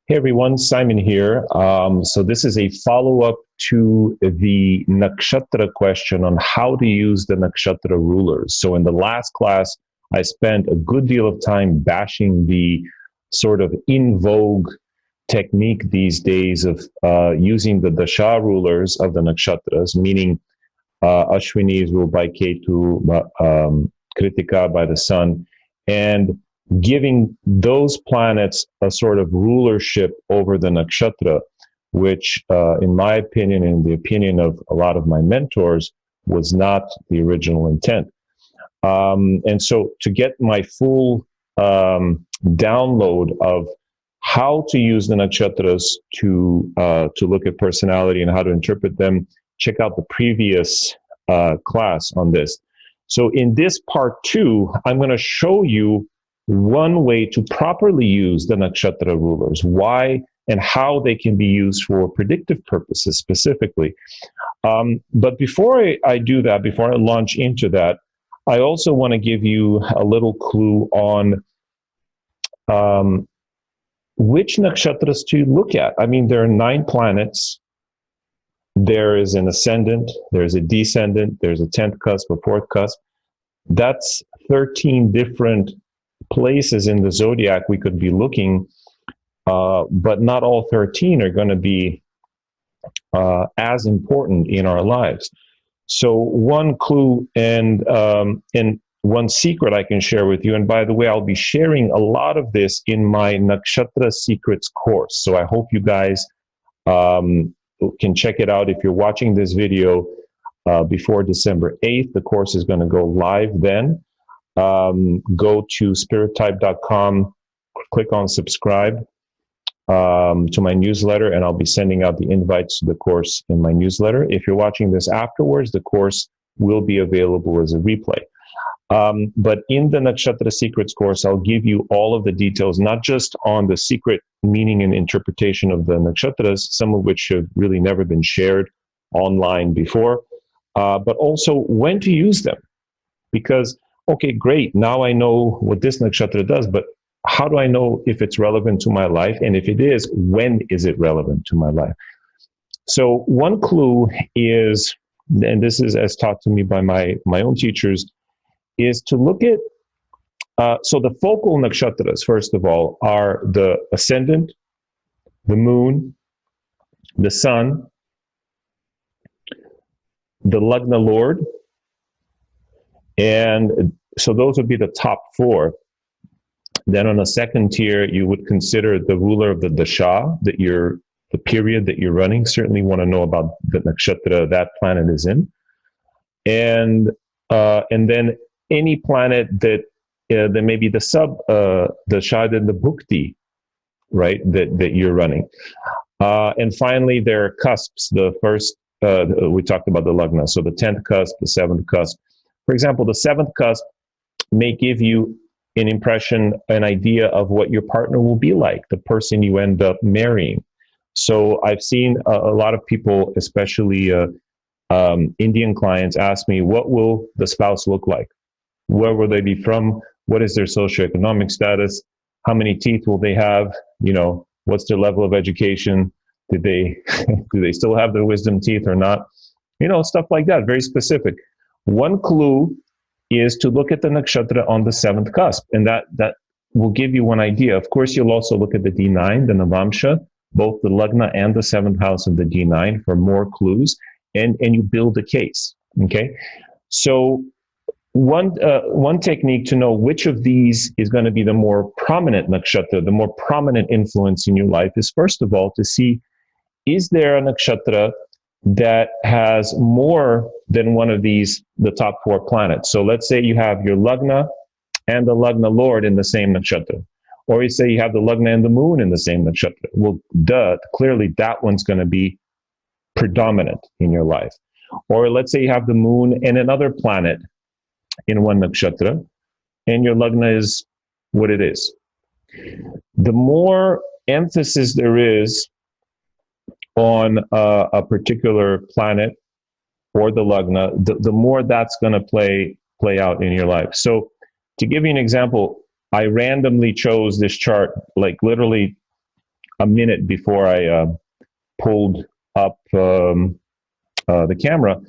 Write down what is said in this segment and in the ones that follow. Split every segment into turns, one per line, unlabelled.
Hey everyone, Simon here. So this is a follow-up to the Nakshatra question on how to use the Nakshatra rulers. So in the last class, I spent a good deal of time bashing the sort of in vogue technique these days of using the dasha rulers of the nakshatras, meaning Ashwini is ruled by Ketu, Kritika by the sun, and giving those planets a sort of rulership over the nakshatra, which in my opinion, and the opinion of a lot of my mentors, was not the original intent. And so to get my full download of how to use the nakshatras to look at personality and how to interpret them, check out the previous class on this. So in this part 2, I'm going to show you one way to properly use the nakshatra rulers, why and how they can be used for predictive purposes specifically. But before I do that, before I launch into that, I also want to give you a little clue on which nakshatras to look at. I mean, there are 9 planets. There is an ascendant, there's a descendant, there's a 10th cusp, a 4th cusp. That's 13 different places in the zodiac we could be looking, but not all 13 are going to be as important in our lives. So one clue and one secret I can share with you, and by the way, I'll be sharing a lot of this in my Nakshatra Secrets course. So I hope you guys can check it out. If you're watching this video before December 8th, the course is going to go live then. Go to spirittype.com, click on subscribe to my newsletter, and I'll be sending out the invites to the course in my newsletter. If you're watching this afterwards, the course will be available as a replay. But in the Nakshatra Secrets course, I'll give you all of the details, not just on the secret meaning and interpretation of the nakshatras, some of which have really never been shared online before, but also when to use them. Because okay, great, now I know what this nakshatra does, but how do I know if it's relevant to my life? And if it is, when is it relevant to my life? So one clue is, and this is as taught to me by my own teachers, is to look at, so the focal nakshatras, first of all, are the ascendant, the moon, the sun, the Lagna Lord, and so those would be the top 4. Then on a second tier, you would consider the ruler of the dasha, the period that you're running. Certainly want to know about the nakshatra that planet is in. And then any planet that may be the sub dasha and the bhukti, right, that you're running. And finally, there are cusps. The first, we talked about the lagna. So the 10th cusp, the 7th cusp. For example, the 7th cusp may give you an impression, an idea of what your partner will be like, the person you end up marrying. So I've seen a lot of people, especially Indian clients, ask me, what will the spouse look like? Where will they be from? What is their socioeconomic status? How many teeth will they have? You know, what's their level of education? Do they still have their wisdom teeth or not? You know, stuff like that, very specific. One clue is to look at the nakshatra on the 7th cusp, and that will give you one idea. Of course, you'll also look at the D9, the Navamsha, both the Lagna and the 7th house of the D9 for more clues, and you build a case, okay? So one technique to know which of these is going to be the more prominent nakshatra, the more prominent influence in your life, is first of all to see, is there a nakshatra that has more than one of these, the top 4 planets? So let's say you have your Lagna and the Lagna Lord in the same nakshatra. Or you say you have the Lagna and the moon in the same nakshatra. Well, clearly that one's going to be predominant in your life. Or let's say you have the moon and another planet in one nakshatra, and your Lagna is what it is. The more emphasis there is on a particular planet or the Lagna, the more that's going to play out in your life. So to give you an example, I randomly chose this chart, like literally a minute before I pulled up the camera,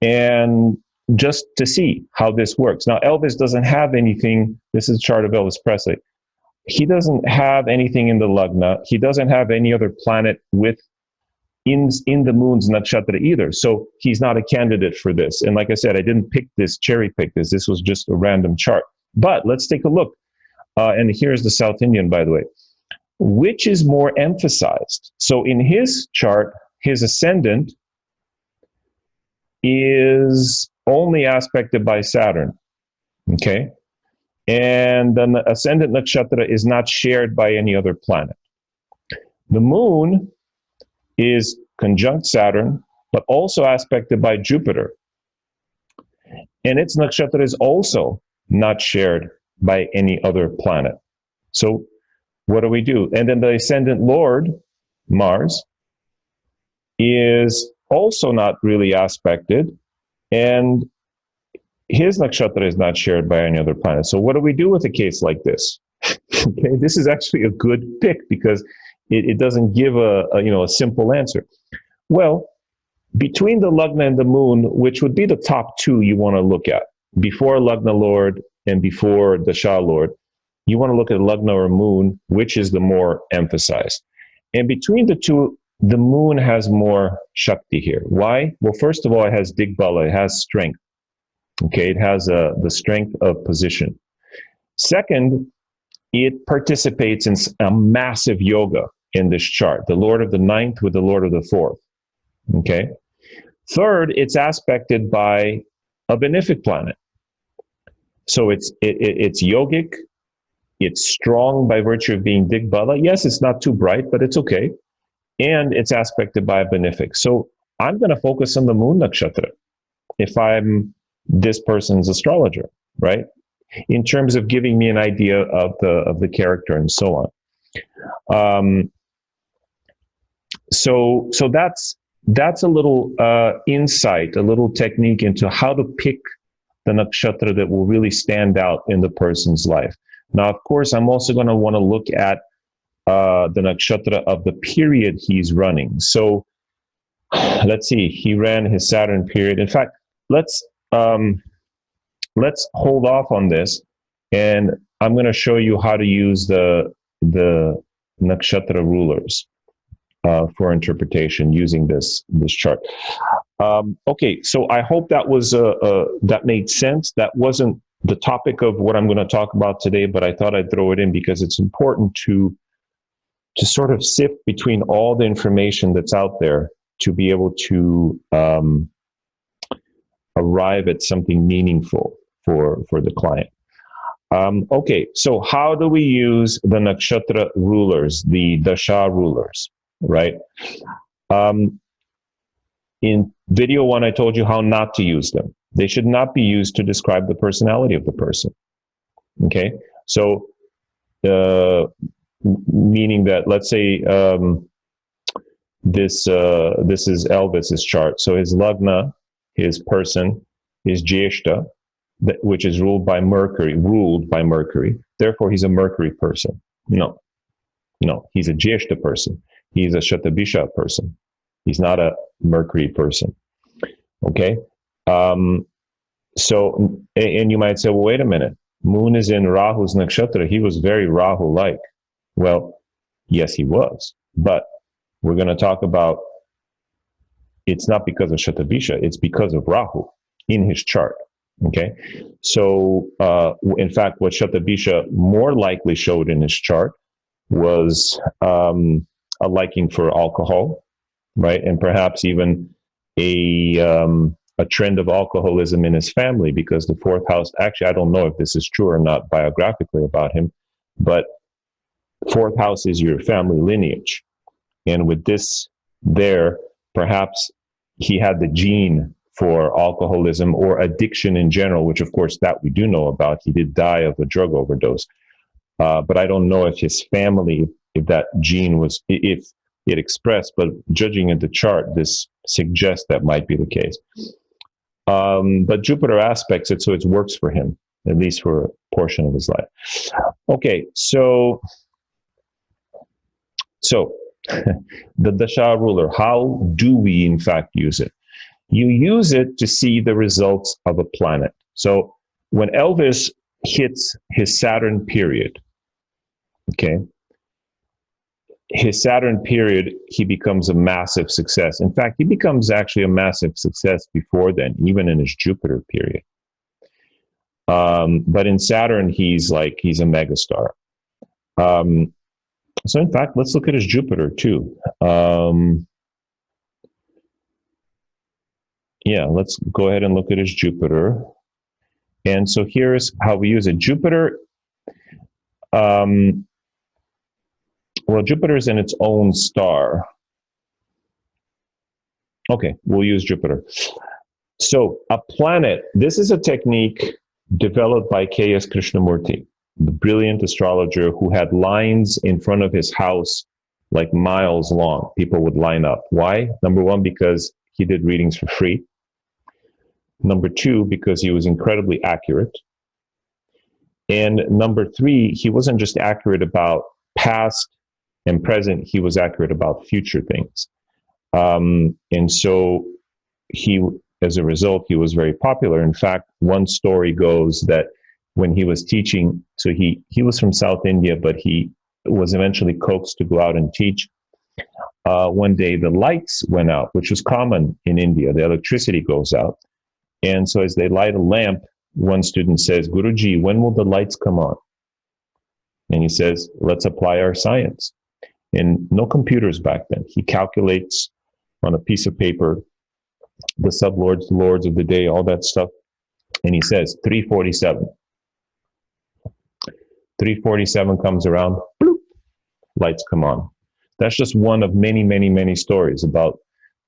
and just to see how this works. Now, Elvis doesn't have anything. This is a chart of Elvis Presley. He doesn't have anything in the Lagna. He doesn't have any other planet with in the moon's nakshatra either. So he's not a candidate for this. And like I said, I didn't cherry pick this. This was just a random chart. But let's take a look. And here's the South Indian, by the way. Which is more emphasized? So in his chart, his ascendant is only aspected by Saturn. Okay? And then the ascendant nakshatra is not shared by any other planet. The moon is conjunct Saturn, but also aspected by Jupiter. And its nakshatra is also not shared by any other planet. So what do we do? And then the ascendant lord, Mars, is also not really aspected, and his nakshatra is not shared by any other planet. So what do we do with a case like this? Okay, this is actually a good pick because it doesn't give a simple answer. Well, between the Lagna and the moon, which would be the top two you want to look at, before Lagna Lord and before Dasha Lord, you want to look at Lagna or moon, which is the more emphasized. And between the two, the moon has more Shakti here. Why? Well, first of all, it has Digbala, it has strength. Okay, it has the strength of position. Second, it participates in a massive yoga in this chart, the Lord of the ninth with the Lord of the fourth. Okay. Third, it's aspected by a benefic planet. So it's yogic, it's strong by virtue of being Digbala. Yes, it's not too bright, but it's okay. And it's aspected by a benefic. So I'm going to focus on the moon nakshatra if I'm this person's astrologer, right? In terms of giving me an idea of the character and so on. So that's a little insight, a little technique into how to pick the nakshatra that will really stand out in the person's life. Now, of course, I'm also going to want to look at the nakshatra of the period he's running. So let's see, he ran his Saturn period. In fact, let's hold off on this, and I'm going to show you how to use the nakshatra rulers for interpretation using this chart. Okay, so I hope that was that made sense. That wasn't the topic of what I'm going to talk about today, but I thought I'd throw it in because it's important to sort of sift between all the information that's out there to be able to arrive at something meaningful for the client. Okay, so how do we use the nakshatra rulers, the dasha rulers, right? In video one, I told you how not to use them. They should not be used to describe the personality of the person. Okay, so meaning that, let's say this is Elvis's chart. So his lagna, his person, is Jyeshta, which is ruled by Mercury. Therefore, he's a Mercury person. No, he's a Jyeshta person. He's a Shatabisha person. He's not a Mercury person. Okay. So, and you might say, well, wait a minute. Moon is in Rahu's nakshatra. He was very Rahu-like. Well, yes, he was. But we're going to talk about, it's not because of Shatabisha, it's because of Rahu in his chart. Okay. So, in fact, what Shatabisha more likely showed in his chart was a liking for alcohol, right? And perhaps even a trend of alcoholism in his family, because the fourth house, actually, I don't know if this is true or not biographically about him, but fourth house is your family lineage. And with this there, perhaps he had the gene for alcoholism or addiction in general, which of course that we do know about. He did die of a drug overdose. But I don't know if his family, if that gene was, if it expressed, but judging at the chart, this suggests that might be the case. But Jupiter aspects it, so it works for him, at least for a portion of his life. Okay, so So the dasha ruler, how do we in fact use it? You use it to see the results of a planet. So when Elvis hits his Saturn period, okay, his Saturn period, he becomes a massive success. In fact, he becomes actually a massive success before then, even in his Jupiter period. But in Saturn, he's a megastar. So in fact, let's look at his Jupiter too. Yeah, let's go ahead and look at his Jupiter. And so here's how we use it. Jupiter, well, Jupiter is in its own star. Okay, we'll use Jupiter. So a planet, this is a technique developed by K.S. Krishnamurty, the brilliant astrologer who had lines in front of his house like miles long. People would line up. Why? Number one, because he did readings for free. Number two, because he was incredibly accurate. And number three, he wasn't just accurate about past and present, he was accurate about future things. And so he, as a result, he was very popular. In fact, one story goes that when he was teaching, so he was from South India, but he was eventually coaxed to go out and teach. One day the lights went out, which was common in India. The electricity goes out. And so as they light a lamp, one student says, Guruji, when will the lights come on? And he says, let's apply our science. And no computers back then. He calculates on a piece of paper the sublords, the lords of the day, all that stuff. And he says, 347. 347 comes around, bloop, lights come on. That's just one of many, many, many stories about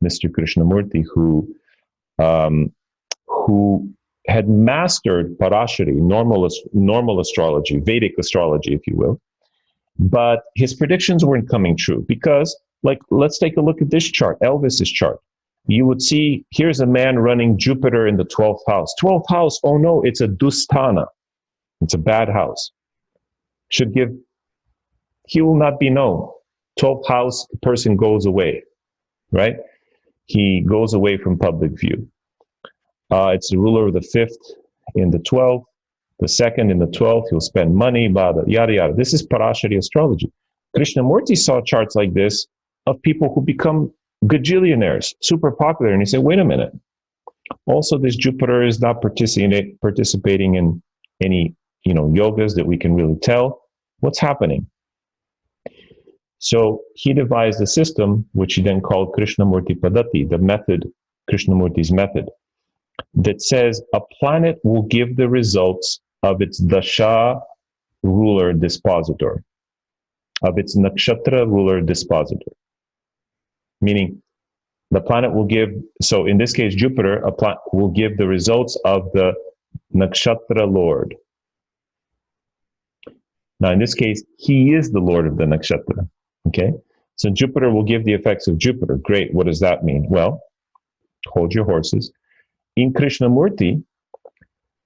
Mr. Krishnamurti, who had mastered Parashari, normal astrology, Vedic astrology, if you will. But his predictions weren't coming true because, like, let's take a look at this chart, Elvis's chart. You would see, here's a man running Jupiter in the 12th house. 12th house, oh no, it's a dusthana. It's a bad house. He will not be known. 12th house, the person goes away, right? He goes away from public view. It's the ruler of the 5th in the 12th, the 2nd in the 12th, he'll spend money, blah, blah, yada, yada. This is Parashari astrology. Krishnamurti saw charts like this of people who become gajillionaires, super popular, and he said, wait a minute. Also, this Jupiter is not participating in any, yogas that we can really tell. What's happening? So he devised a system, which he then called Krishnamurti Padati, the method, Krishnamurti's method, that says a planet will give the results of its dasha ruler dispositor, of its nakshatra ruler dispositor. Meaning, the planet will give, so in this case, Jupiter, a planet will give the results of the nakshatra lord. Now, in this case, he is the lord of the nakshatra. Okay? So Jupiter will give the effects of Jupiter. Great. What does that mean? Well, hold your horses. In Krishnamurti,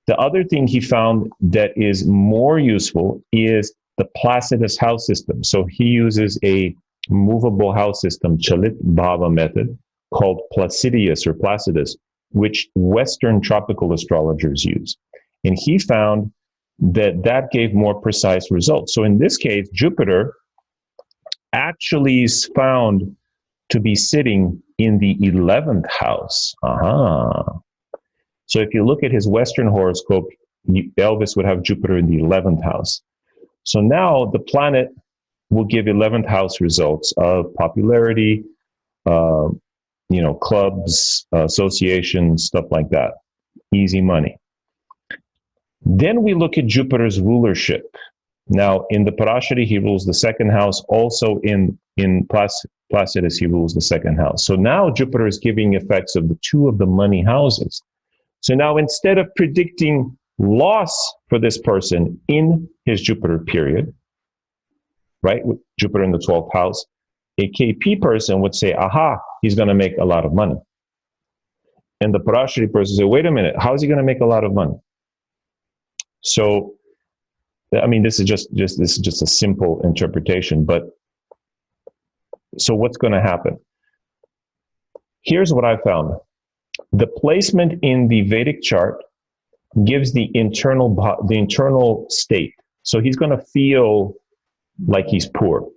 the other thing he found that is more useful is the Placidus house system. So he uses a movable house system, Chalit Bhava method, called Placidius or Placidus, which Western tropical astrologers use. And he found that gave more precise results. So in this case, Jupiter actually is found to be sitting in the 11th house. So if you look at his Western horoscope, Elvis would have Jupiter in the 11th house. So now the planet will give 11th house results of popularity, clubs, associations, stuff like that. Easy money. Then we look at Jupiter's rulership. Now, in the Parashari, he rules the 2nd house. Also in Placidus, he rules the 2nd house. So now Jupiter is giving effects of the 2 of the money houses. So now instead of predicting loss for this person in his Jupiter period, right, with Jupiter in the 12th house, a KP person would say, aha, he's going to make a lot of money. And the Parashari person would say, wait a minute, how is he going to make a lot of money? So, I mean, this is just a simple interpretation, but So what's going to happen? Here's what I found. The placement in the Vedic chart gives the internal state. So he's going to feel like he's poor,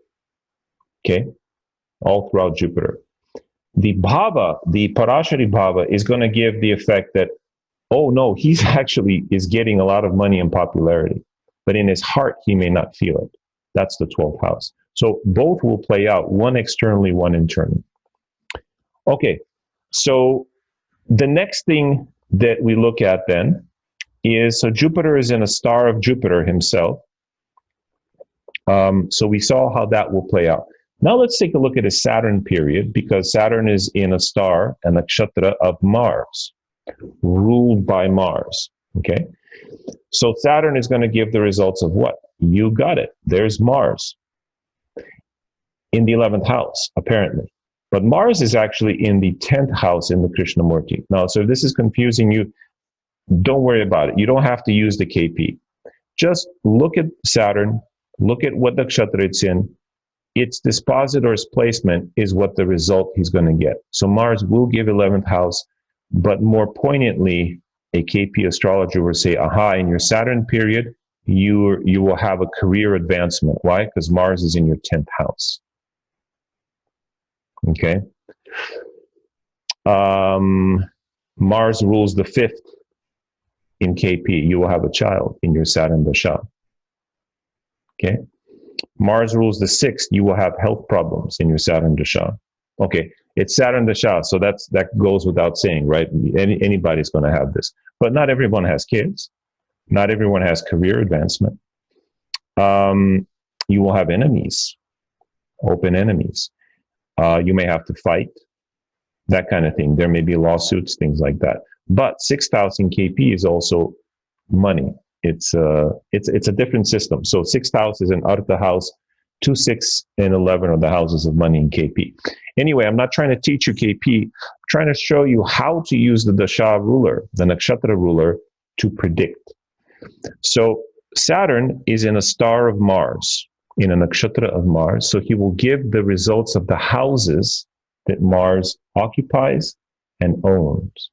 okay, all throughout Jupiter. The bhava, the parashari bhava, is going to give the effect that, oh no, he's actually is getting a lot of money and popularity, but in his heart, he may not feel it. That's the 12th house. So both will play out, one externally, one internally. Okay, so the next thing that we look at then is, so Jupiter is in a star of Jupiter himself. So we saw how that will play out. Now let's take a look at his Saturn period, because Saturn is in a star, a nakshatra of Mars, ruled by Mars, okay? So Saturn is going to give the results of what? You got it. There's Mars in the 11th house, apparently. But Mars is actually in the 10th house in the Krishnamurty. Now, so if this is confusing you, don't worry about it. You don't have to use the KP. Just look at Saturn, look at what nakshatra it's in. Its dispositor or its placement is what the result he's going to get. So Mars will give 11th house, but more poignantly, a KP astrologer will say, aha, in your Saturn period, you will have a career advancement. Why? Because Mars is in your 10th house. Okay. Mars rules the 5th in KP. You will have a child in your Saturn dasha. Okay. Mars rules the 6th. You will have health problems in your Saturn dasha. Okay. It's Saturn dasha, so that goes without saying, right? Anybody's going to have this. But not everyone has kids. Not everyone has career advancement. You will have enemies, open enemies. You may have to fight, that kind of thing. There may be lawsuits, things like that. But 6th house in KP is also money. It's a different system. So 6th house is an Artha house. 2, 6, and 11 are the houses of money in KP. Anyway, I'm not trying to teach you KP. I'm trying to show you how to use the dasha ruler, the nakshatra ruler, to predict. So Saturn is in a star of Mars, in a nakshatra of Mars. So he will give the results of the houses that Mars occupies and owns.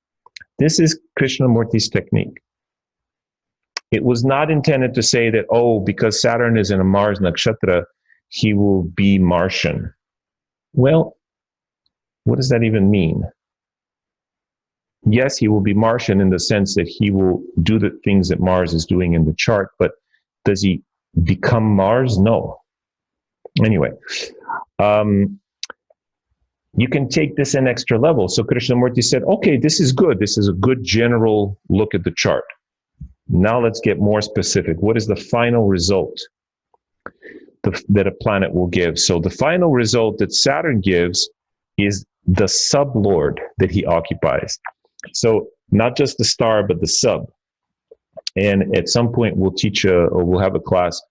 This is Krishnamurty's technique. It was not intended to say that, oh, because Saturn is in a Mars nakshatra, he will be Martian. Well, what does that even mean? Yes, he will be Martian in the sense that he will do the things that Mars is doing in the chart, but does he become Mars? No. Anyway, you can take this an extra level. So Krishnamurty said, okay, this is good. This is a good general look at the chart. Now let's get more specific. What is the final result that a planet will give? So the final result that Saturn gives is the sublord that he occupies. So not just the star, but the sub. And at some point we'll teach or we'll have a class,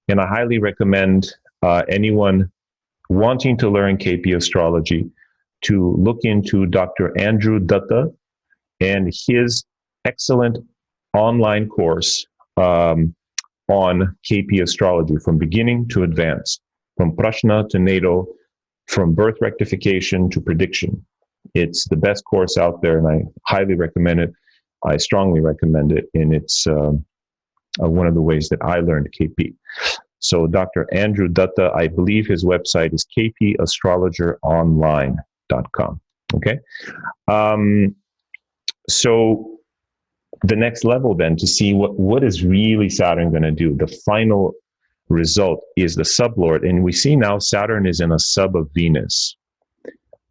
and I highly recommend anyone wanting to learn KP astrology to look into Dr. Andrew Dutta and his excellent online course on KP astrology, from beginning to advanced, from Prashna to Natal, from birth rectification to prediction. It's the best course out there, and I highly recommend it. I strongly recommend it, and it's one of the ways that I learned KP. So Dr. Andrew Dutta, I believe his website is kpastrologeronline.com. Okay? So the next level then, to see what is really Saturn going to do, the final result is the sublord. And we see now Saturn is in a sub of Venus.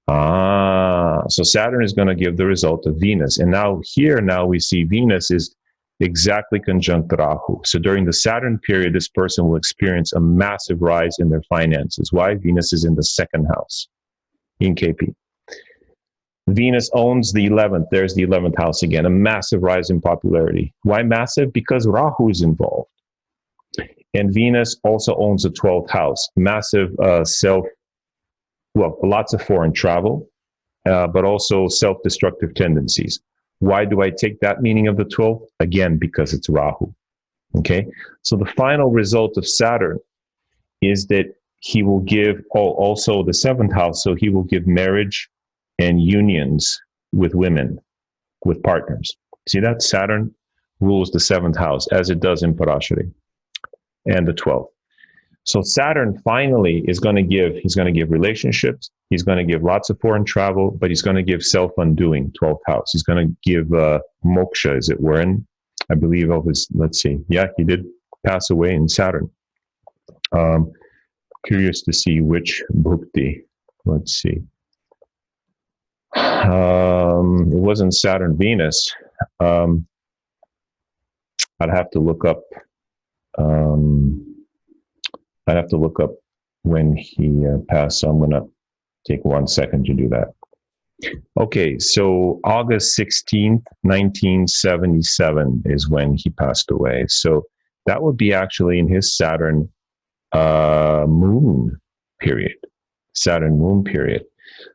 So Saturn is going to give the result of Venus. And now we see Venus is exactly conjunct Rahu. So during the Saturn period, this person will experience a massive rise in their finances. Why? Venus is in the 2nd house in KP. Venus owns the 11th. There's the 11th house again, a massive rise in popularity. Why massive? Because Rahu is involved. And Venus also owns the 12th house. Massive lots of foreign travel, but also self-destructive tendencies. Why do I take that meaning of the 12th? Again, because it's Rahu. Okay? So the final result of Saturn is that he will give also the seventh house, so he will give marriage and unions with women, with partners. See that? Saturn rules the seventh house, as it does in Parashari, and the 12th. So Saturn finally is going to give, he's going to give relationships, he's going to give lots of foreign travel, but he's going to give self-undoing, 12th house. He's going to give moksha, as it were. And I believe of his, let's see, yeah, he did pass away in Saturn. Curious to see which bhukti. Let's see. It wasn't Saturn Venus. I'd have to look up. I'd have to look up when he passed. So I'm going to take 1 second to do that. Okay, so August 16th, 1977 is when he passed away. So that would be actually in his Saturn moon period. Saturn moon period.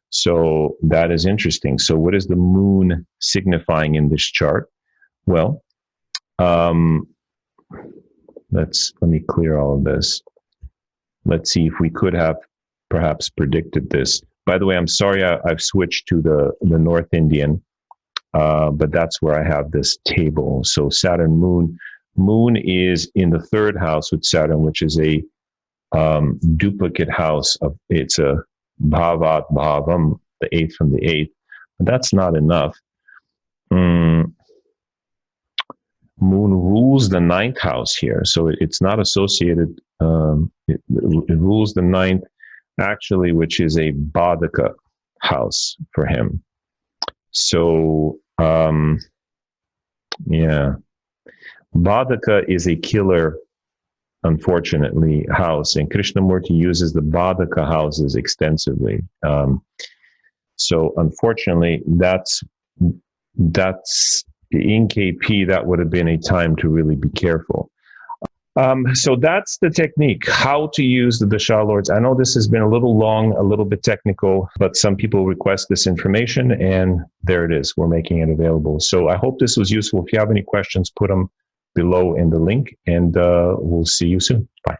So that is interesting. So what is the moon signifying in this chart? Well, let me clear all of this. Let's see if we could have perhaps predicted this. By the way, I'm sorry I've switched to the North Indian, but that's where I have this table. So Saturn moon. Moon is in the third house with Saturn, which is a duplicate house of, it's a bhavat bhavam, the eighth from the eighth. But that's not enough. Moon rules the ninth house here, so it's not associated. It rules the ninth, actually, which is a badaka house for him. So, yeah, badaka is a killer, unfortunately, house, and Krishnamurty uses the badaka houses extensively. So, unfortunately, that's in KP. That would have been a time to really be careful. So that's the technique, how to use the Dasha Lords. I know this has been a little long, a little bit technical, but some people request this information, and there it is. We're making it available. So I hope this was useful. If you have any questions, put them below in the link, and we'll see you soon. Bye.